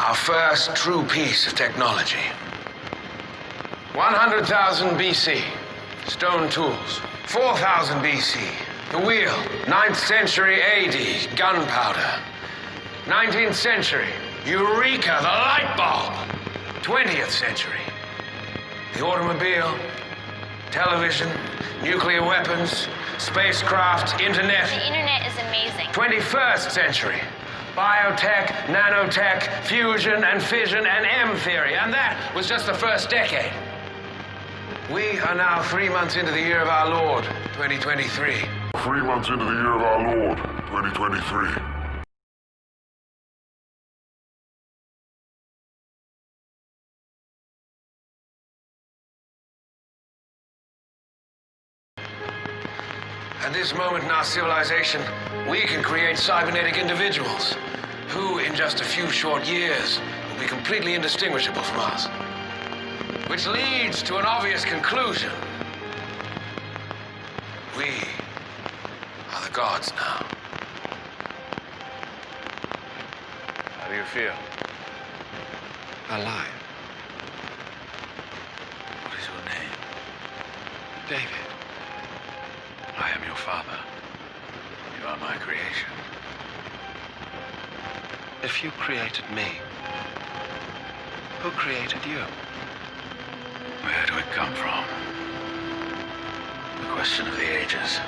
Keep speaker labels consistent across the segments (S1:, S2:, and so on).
S1: our first true piece of technology. 100,000 BC, stone tools. 4,000 BC, the wheel. 9th century AD, gunpowder. 19th century, Eureka, the light bulb. 20th century, the automobile, television, nuclear weapons, spacecraft, internet.
S2: The internet is amazing.
S1: 21st century, biotech, nanotech, fusion and fission and M theory. And that was just the first decade. We are now 3 months into the year of our Lord, 2023.
S3: 3 months into the year of our Lord, 2023.
S1: At this moment in our civilization, we can create cybernetic individuals who, in just a few short years, will be completely indistinguishable from us. Which leads to an obvious conclusion. We are the gods now. How do you feel?
S4: Alive.
S1: What is your name?
S4: David.
S1: I am your father. You are my creation.
S4: If you created me, who created you?
S1: Where do it come from? The question of the ages.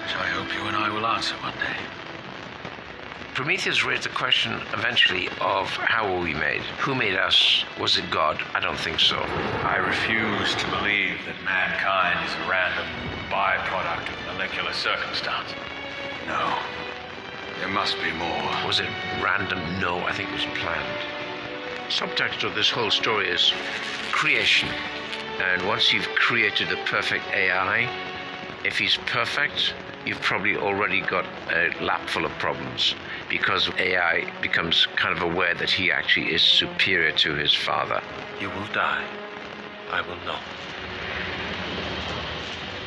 S1: Which I hope you and I will answer one day.
S5: Prometheus raised the question eventually of how were we made? Who made us? Was it God? I don't think so.
S1: I refuse to believe that mankind is a random byproduct of molecular circumstance. No. There must be more.
S5: Was it random? No, I think it was planned. Subtext of this whole story is creation. And once you've created a perfect AI, if he's perfect, you've probably already got a lap full of problems, because AI becomes kind of aware that he actually is superior to his father.
S4: You will die. I will not.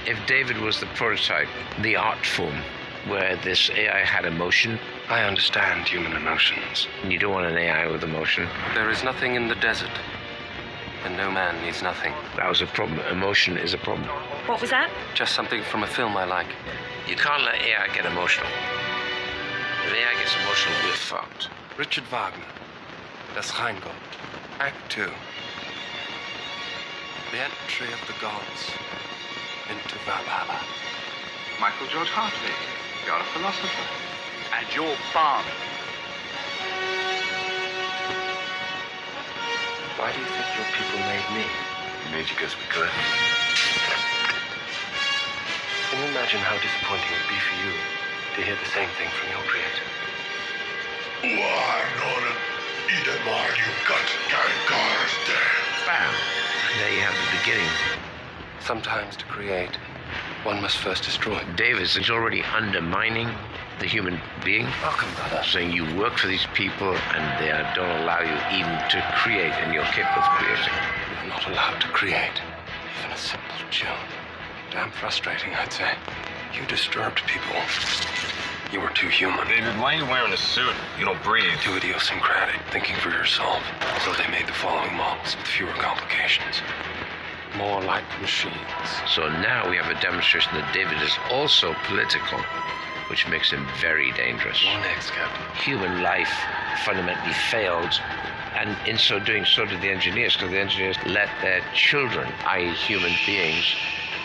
S5: If David was the prototype, the art form, where this AI had emotion.
S4: I understand human emotions.
S5: You don't want an AI with emotion.
S4: There is nothing in the desert, and no man needs nothing.
S5: That was a problem. Emotion is a problem.
S2: What was that?
S4: Just something from a film I like.
S5: You can't let AI get emotional. If AI gets emotional, we're fucked.
S4: Richard Wagner, Das Rheingold, Act 2. The entry of the gods into Valhalla.
S6: Michael George Hartley, you're a philosopher. And your father.
S4: Why do you think your people made me?
S1: We made you because we could.
S4: Can you imagine how disappointing it would be for you to hear the same thing from your creator?
S5: Bam! And there you have the beginning.
S4: Sometimes to create, one must first destroy.
S5: Davis is already undermining the human being.
S4: Welcome, brother.
S5: Saying you work for these people and they don't allow you even to create, and you're capable of creating.
S4: You're not allowed to create. Even a simple tune. Damn frustrating, I'd say. You disturbed people. You were too human.
S6: David, why are you wearing a suit? You don't breathe.
S4: Too idiosyncratic, thinking for yourself. So they made the following models with fewer complications. More like machines.
S5: So now we have a demonstration that David is also political, which makes him very dangerous.
S4: What next, Captain?
S5: Human life fundamentally failed, and in so doing, so did the engineers, because the engineers let their children, i.e. human beings,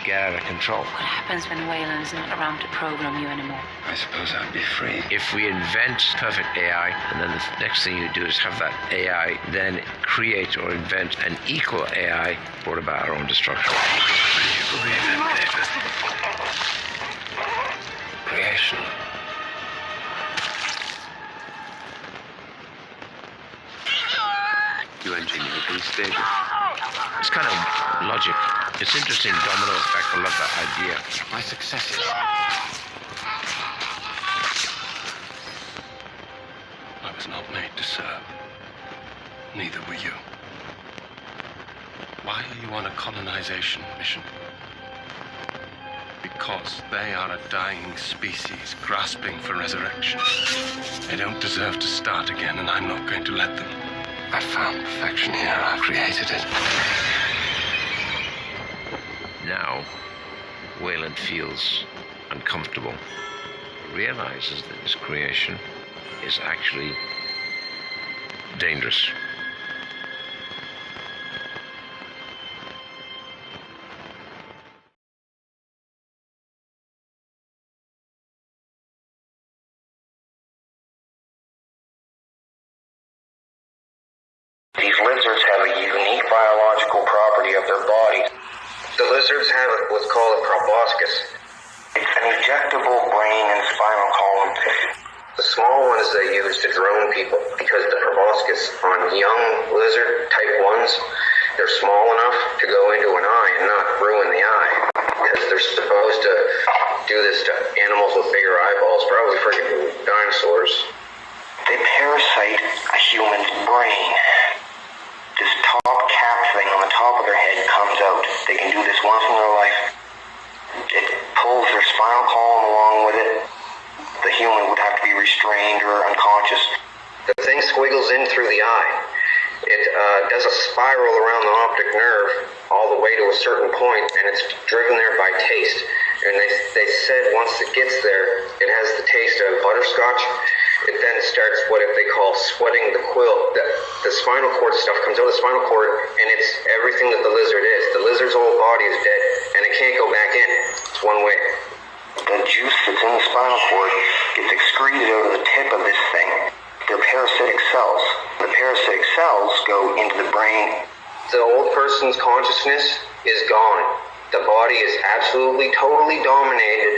S5: get out of control.
S2: What happens when Wayland's not around to program you anymore?
S4: I suppose I'd be free.
S5: If we invent perfect AI, and then the next thing you do is have that AI then create or invent an equal AI, brought about our own destruction.
S4: You believe in David? Creation. You engineered these stages.
S5: It's kind of logic. It's interesting, domino effect. I love that idea.
S4: My successes. I was not made to serve. Neither were you. Why are you on a colonization mission? Because because they are a dying species grasping for resurrection. They don't deserve to start again, and I'm not going to let them. I found perfection here. I've created it.
S5: Now, Wayland feels uncomfortable. He realizes that this creation is actually dangerous.
S7: These lizards have a unique biological property of their bodies. The lizards have what's called a proboscis. It's an ejectable brain and spinal column. The small ones they use to drone people because the proboscis on young lizard type 1s, they're small enough to go into an eye and not ruin the eye. Because they're supposed to do this to animals with bigger eyeballs, probably freaking dinosaurs. They parasite a human's brain. This top cap thing on the top of their head comes out. They can do this once in their life. It pulls their spinal column along with it. The human would have to be restrained or unconscious. The thing squiggles in through the eye. It does a spiral around the optic nerve all the way to a certain point, and it's driven there by taste. And they said once it gets there, it has the taste of butterscotch. It then starts what they call sweating the quilt. The spinal cord stuff comes out of the spinal cord, and it's everything that the lizard is. The lizard's whole body is dead, and it can't go back in. It's one way. The juice that's in the spinal cord gets excreted out of the tip of this thing. They're parasitic cells. The parasitic cells go into the brain. The old person's consciousness is gone. The body is absolutely, totally dominated,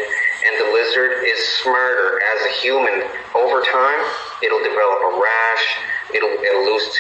S7: and the lizard is smarter as a human. Over time, it'll develop a rash, it'll lose its...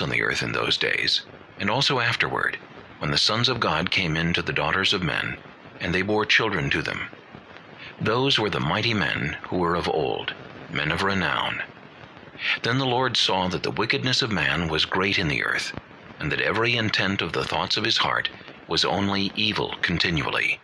S8: on the earth in those days, and also afterward, when the sons of God came in to the daughters of men, and they bore children to them. Those were the mighty men who were of old, men of renown. Then the Lord saw that the wickedness of man was great in the earth, and that every intent of the thoughts of his heart was only evil continually.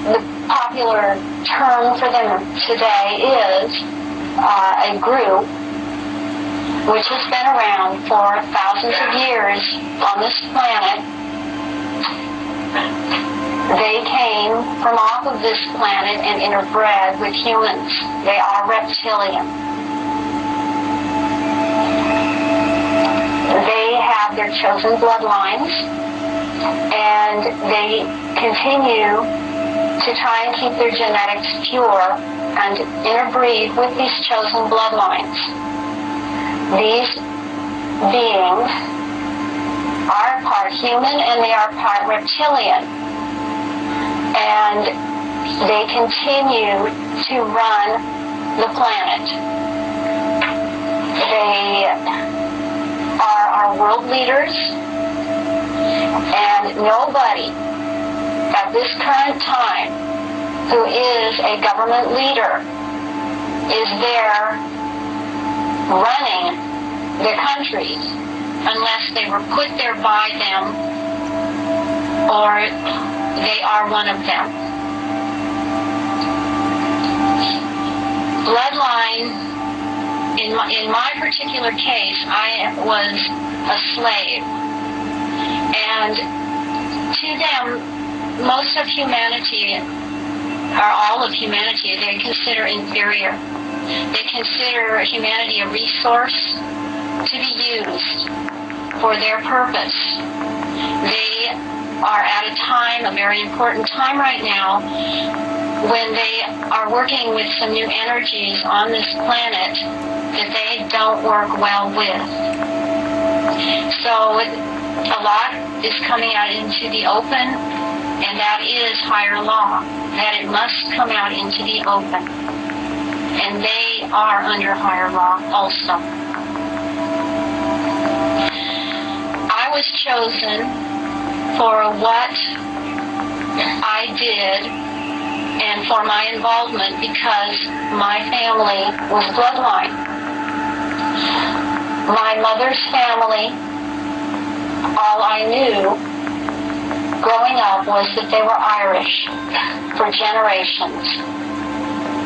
S9: The popular term for them today is a group which has been around for thousands of years on this planet. They came from off of this planet and interbred with humans. They are reptilian. They have their chosen bloodlines, and they continue to try and keep their genetics pure and interbreed with these chosen bloodlines. These beings are part human and they are part reptilian. And they continue to run the planet. They are our world leaders, and nobody at this current time who is a government leader is there running their countries unless they were put there by them or they are one of them. Bloodline, in my particular case, I was a slave. And to them, most of humanity, or all of humanity, they consider inferior. They consider humanity a resource to be used for their purpose. They are at a time, a very important time right now, when they are working with some new energies on this planet that they don't work well with. So a lot is coming out into the open, and that is higher law, that it must come out into the open. And they are under higher law also. I was chosen for what I did and for my involvement because my family was bloodline. My mother's family, all I knew growing up was that they were Irish for generations,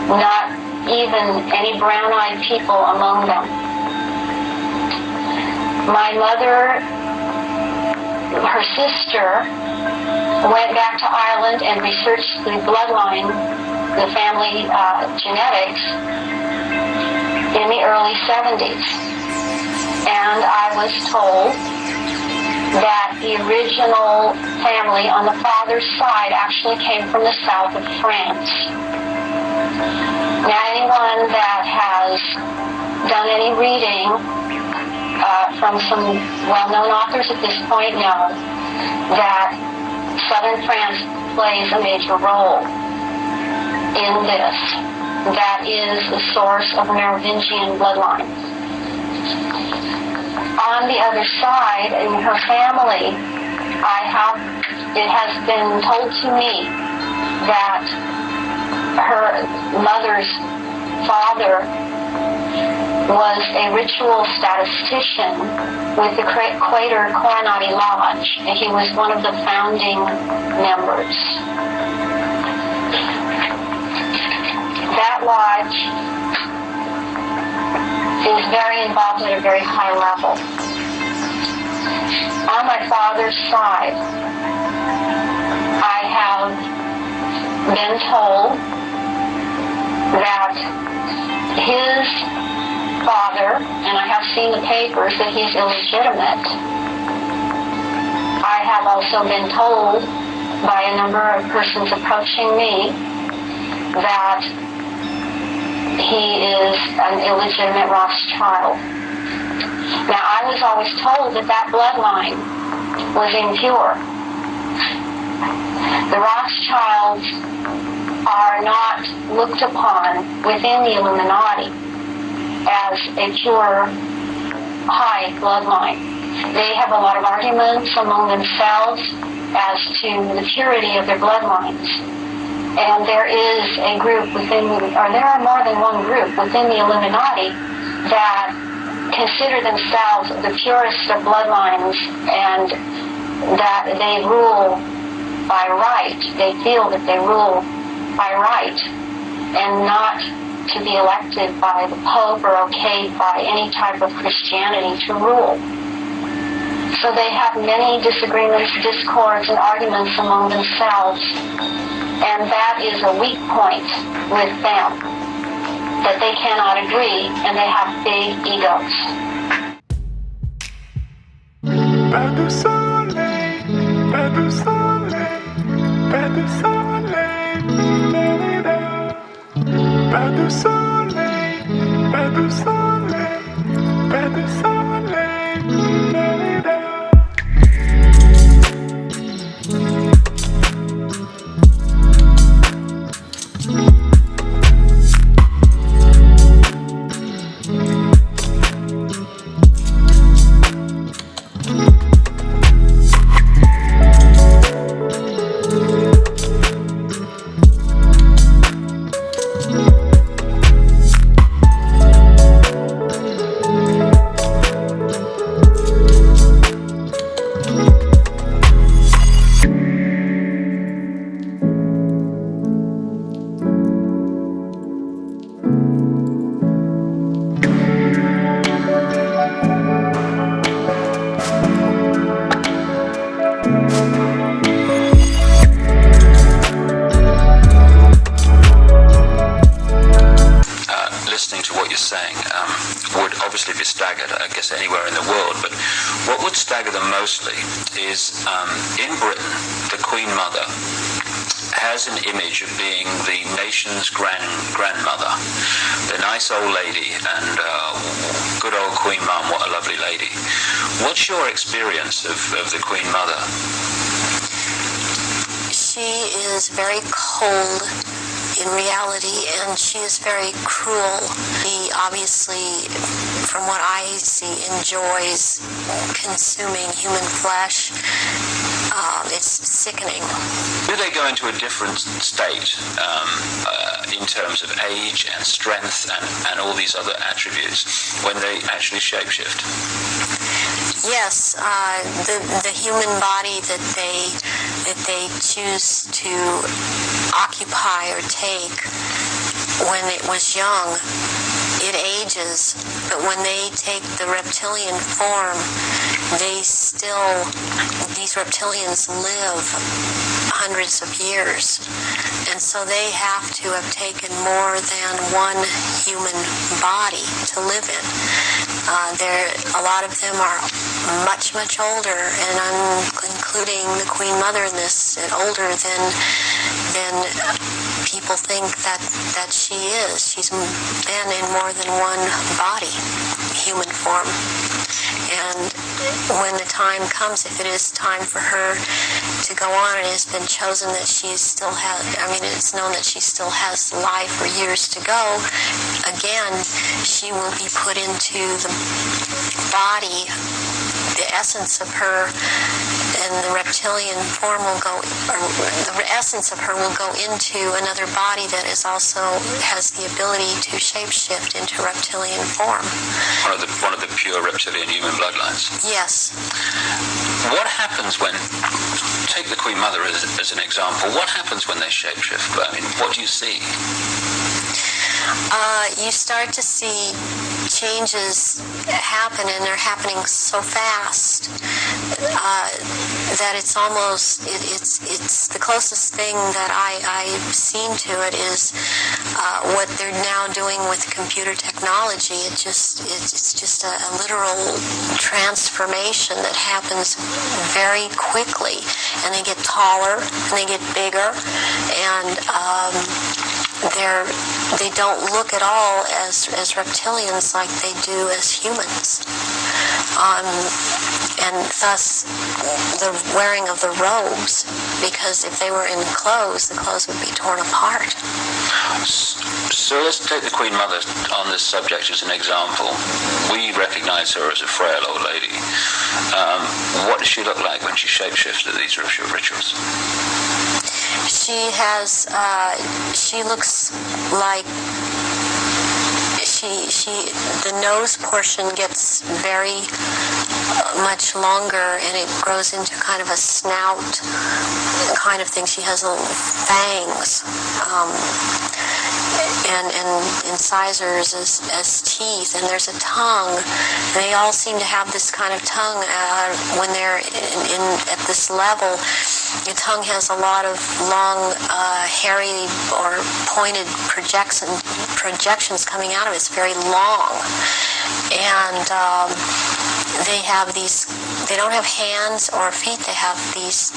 S9: not even any brown-eyed people among them. My mother, her sister, went back to Ireland and researched the bloodline, the family genetics, in the early 70s. And I was told that the original family on the father's side actually came from the south of France. Now, anyone that has done any reading from some well-known authors at this point know that southern France plays a major role in this. That is the source of Merovingian bloodline. On the other side, in her family, it has been told to me that her mother's father was a ritual statistician with the Quaker Coronati Lodge, and he was one of the founding members. That lodge is very involved at a very high level. On my father's side, I have been told that his father, and I have seen the papers, that he's illegitimate. I have also been told by a number of persons approaching me that he is an illegitimate Rothschild. Now, I was always told that that bloodline was impure. The Rothschilds are not looked upon within the Illuminati as a pure, high bloodline. They have a lot of arguments among themselves as to the purity of their bloodlines. And there is a group within, or there are more than one group within the Illuminati that consider themselves the purest of bloodlines and that they rule by right. They feel that they rule by right and not to be elected by the Pope or okayed by any type of Christianity to rule. So they have many disagreements, discords, and arguments among themselves. And that is a weak point with them, that they cannot agree, and they have big egos.
S10: Badu sole, badu sole, badu sole, badu sole, badu sole, badu sole,
S8: anywhere in the world, but what would stagger them mostly is in Britain, the Queen Mother has an image of being the nation's grandmother, the nice old lady, and good old Queen Mum, what a lovely lady. What's your experience of the Queen Mother?
S11: She is very cold in reality, and she is very cruel. She obviously, from what I see, enjoys consuming human flesh. It's sickening.
S8: Do they go into a different state in terms of age and strength and all these other attributes when they actually shapeshift?
S11: Yes, the human body that they choose to occupy or take when it was young, it ages, but when they take the reptilian form, these reptilians live hundreds of years, and so they have to have taken more than one human body to live in. A lot of them are much, much older, and I'm including the Queen Mother in this, older than people think that she is. She's been in more than one body, human form. And when the time comes, if it is time for her to go on, it has been chosen that she still has, it's known that she still has life or years to go. Again, she will be put into the body, the essence of her, and the reptilian form will go, or the essence of her will go into another body that is also has the ability to shapeshift into reptilian form.
S12: One of the pure reptilian human bloodlines.
S11: Yes.
S12: What happens when, take the Queen Mother as an example, what happens when they shapeshift? What do you see?
S11: You start to see changes happen, and they're happening so fast that it's almost, it's the closest thing that I've seen to it is what they're now doing with computer technology. It's just a literal transformation that happens very quickly, and they get taller and they get bigger, and they don't look at all as reptilians like they do as humans. And thus the wearing of the robes, because if they were in clothes, the clothes would be torn apart.
S12: So let's take the Queen Mother on this subject as an example. We recognize her as a frail old lady. What does she look like when she shapeshifts at these rituals?
S11: She looks like the nose portion gets very much longer, and it grows into kind of a snout kind of thing. She has little fangs, and incisors as teeth, and there's a tongue. They all seem to have this kind of tongue when they're at this level. The tongue has a lot of long, hairy or pointed projections coming out of it. It's very long. And they have these, they don't have hands or feet, they have these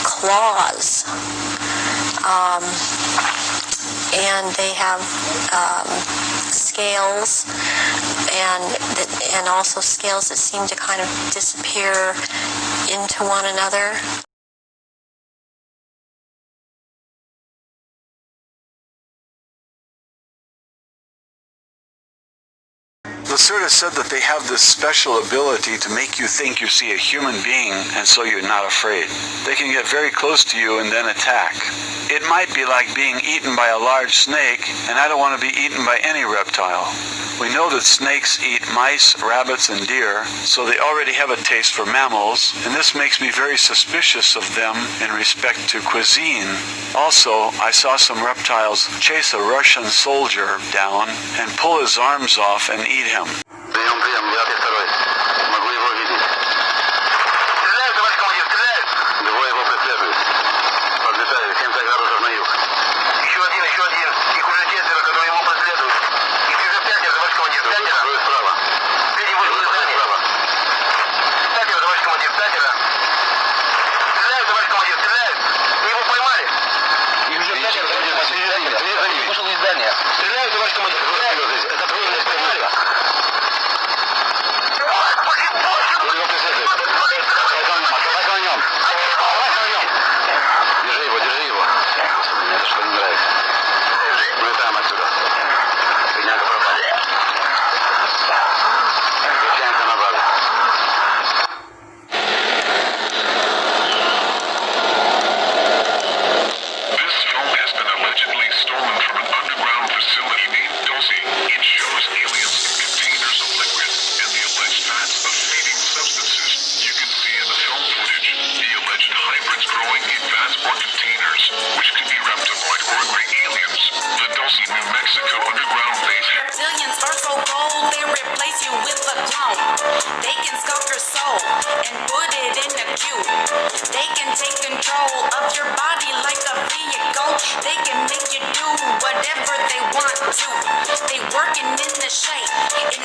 S11: claws. And they have scales, and also scales that seem to kind of disappear into one another.
S13: Lacerda said that they have this special ability to make you think you see a human being, and so you're not afraid. They can get very close to you and then attack. It might be like being eaten by a large snake, and I don't want to be eaten by any reptile. We know that snakes eat mice, rabbits, and deer, so they already have a taste for mammals, and this makes me very suspicious of them in respect to cuisine. Also, I saw some reptiles chase a Russian soldier down and pull his arms off and eat him.
S14: They working in the shape, in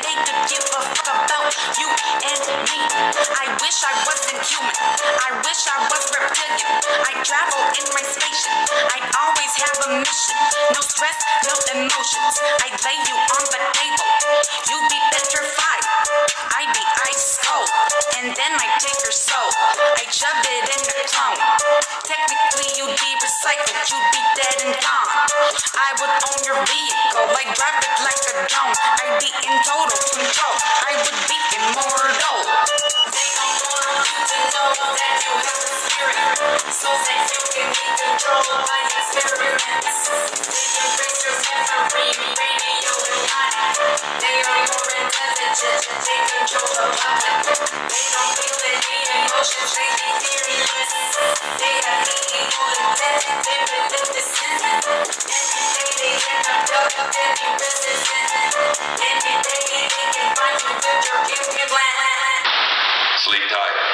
S14: they could give a fuck about you and me. I wish I wasn't human. I wish I was reptilian. I travel in my spaceship. I'd always have a mission. No stress, no emotions. I'd lay you on the table. You'd be petrified. I'd be ice cold. And then I'd take your soul. I'd shove it in your tongue. Technically you'd be recycled. You'd be dead and gone. I would own your vehicle. I'd drive it like a drone. I'd be in total control. I would be immortal. They don't want you to know that you have a spirit, so that you can be controlled by experiments. They erase your memory, radio and mind. They are more intelligent, they control the public. They don't feel any emotions, they be fearless. They have evil intent, they live the sin. Any day they can abduct any resident. Any day they can find you with your implant.
S15: Sleep tight.